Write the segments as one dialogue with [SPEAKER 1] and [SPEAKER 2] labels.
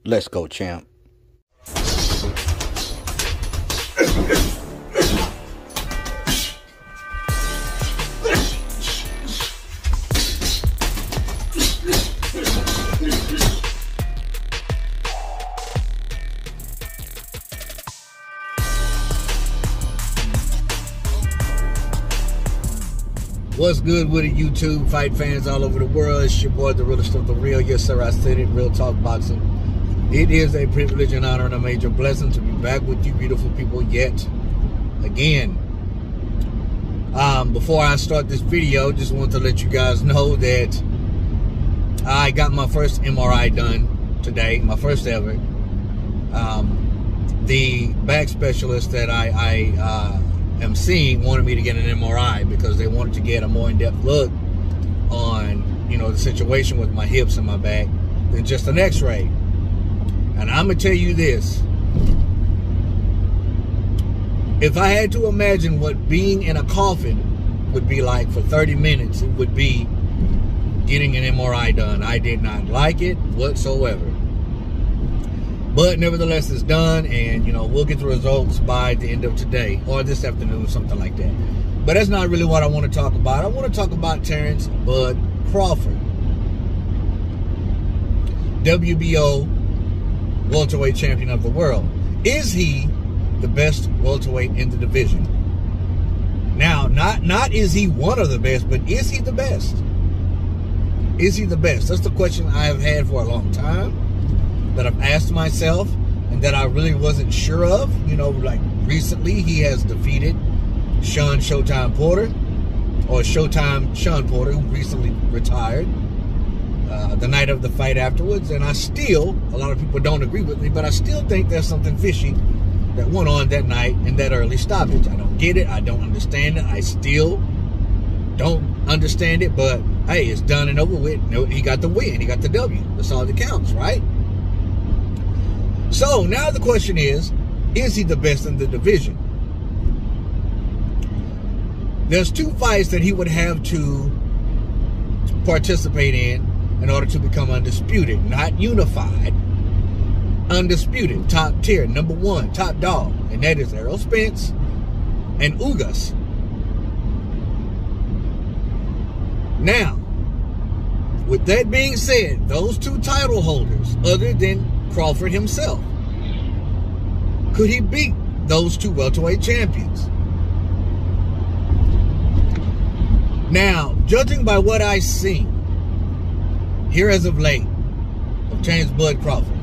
[SPEAKER 1] Let's go, champ.
[SPEAKER 2] What's good with it, YouTube fight fans all over the world? It's your boy, the realest of the real. Yes, sir, I said it. Real talk boxing. It is a privilege and honor and a major blessing to be back with you beautiful people yet again. Before I start this video, just want to let you guys know that I got my first MRI done today, my first ever. The back specialist that I am seeing wanted me to get an MRI because they wanted to get a more in-depth look on, you know, the situation with my hips and my back than just an x-ray. And I'm gonna tell you this: if I had to imagine what being in a coffin would be like for 30 minutes, it would be getting an MRI done. I did not like it whatsoever. But nevertheless, it's done, and, you know, we'll get the results by the end of today or this afternoon, something like that. But that's not really what I want to talk about. I want to talk about Terrence Bud Crawford, WBO welterweight champion of the world. Is he the best welterweight in the division? Now, not is he one of the best, but is he the best? Is he the best? That's the question I have had for a long time, that I've asked myself, and that I really wasn't sure of. You know, like recently he has defeated Sean Showtime Porter, or Showtime Sean Porter, who recently retired the night of the fight afterwards. And I still, a lot of people don't agree with me, but I still think there's something fishy that went on that night in that early stoppage. I don't get it. I don't understand it. I still don't understand it, but hey, it's done and over with. He got the win. He got the W. That's all that counts, right? So now the question is he the best in the division? There's two fights that he would have to participate in order to become undisputed, not unified, undisputed, top tier, number one, top dog, and that is Errol Spence and Ugas. Now, with that being said, those two title holders, other than Crawford himself, could he beat those two welterweight champions? Now, judging by what I've seen here as of late of Terrence Bud Crawford,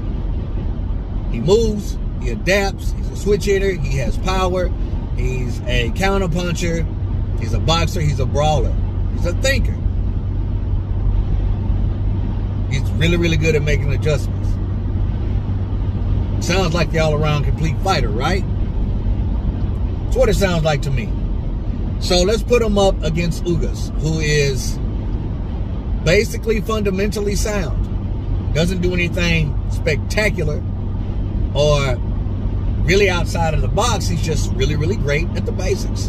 [SPEAKER 2] he moves, he adapts, he's a switch hitter, he has power, he's a counter puncher, he's a boxer, he's a brawler, he's a thinker. He's really, really good at making adjustments. Sounds like the all-around complete fighter, right? That's what it sounds like to me. So let's put him up against Ugas, who is basically fundamentally sound. Doesn't do anything spectacular or really outside of the box. He's just really, really great at the basics.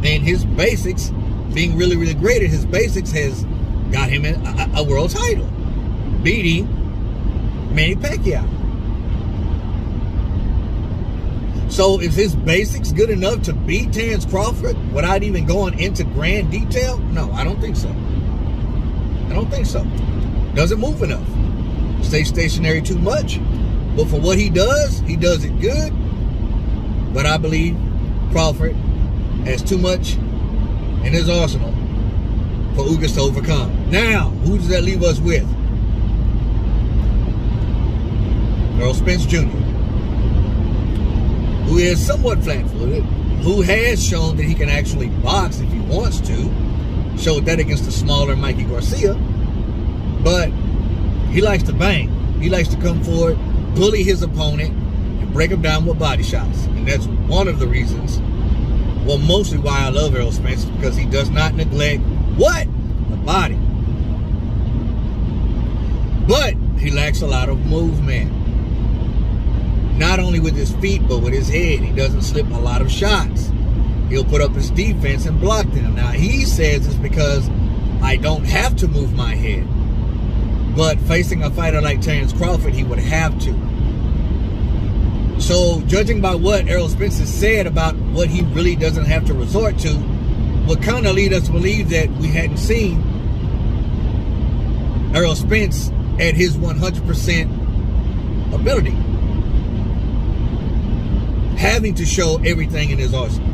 [SPEAKER 2] And his basics, being really, really great at his basics, has got him a world title, beating Manny Pacquiao. So is his basics good enough to beat Terrence Crawford without even going into grand detail? No, I don't think so. I don't think so. Doesn't move enough. Stays stationary too much. But for what he does it good. But I believe Crawford has too much in his arsenal for Ugas to overcome. Now, who does that leave us with? Errol Spence Jr., who is somewhat flat-footed, who has shown that he can actually box if he wants to. Showed that against the smaller Mikey Garcia. But he likes to bang. He likes to come forward, bully his opponent, and break him down with body shots. And that's one of the reasons, well, mostly why I love Errol Spence, because he does not neglect what? The body. But he lacks a lot of movement. Not only with his feet, but with his head. He doesn't slip a lot of shots. He'll put up his defense and block them. Now, he says it's because I don't have to move my head. But facing a fighter like Terence Crawford, he would have to. So, judging by what Errol Spence has said about what he really doesn't have to resort to, would kind of lead us to believe that we hadn't seen Errol Spence at his 100% ability, having to show everything in his arsenal.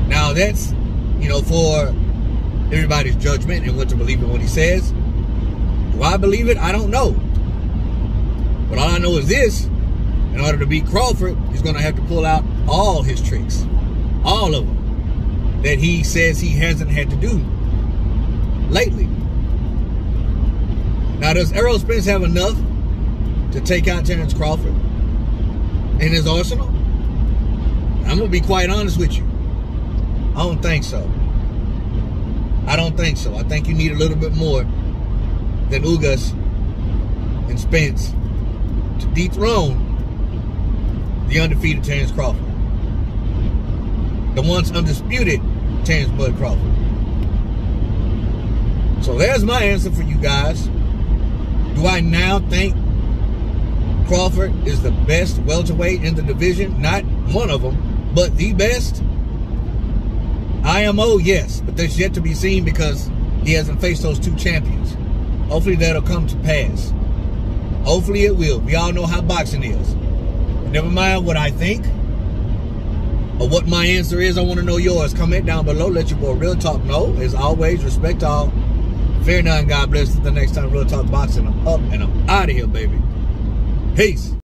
[SPEAKER 2] Now, that's, you know, for everybody's judgment and what to believe in what he says. Do I believe it? I don't know. But all I know is this: in order to beat Crawford, he's going to have to pull out all his tricks. All of them. That he says he hasn't had to do lately. Now, does Errol Spence have enough to take out Terence Crawford in his arsenal? I'm going to be quite honest with you. I don't think so. I don't think so. I think you need a little bit more than Ugas and Spence to dethrone the undefeated Terence Crawford. The once undisputed Terence Bud Crawford. So there's my answer for you guys. Do I now think Crawford is the best welterweight in the division? Not one of them, but the best? IMO, yes, but that's yet to be seen because he hasn't faced those two champions. Hopefully that'll come to pass. Hopefully it will. We all know how boxing is. Never mind what I think or what my answer is. I want to know yours. Comment down below. Let your boy Real Talk know. As always, respect all. Fear none. God bless. Until the next time, Real Talk Boxing. I'm up and I'm out of here, baby. Peace.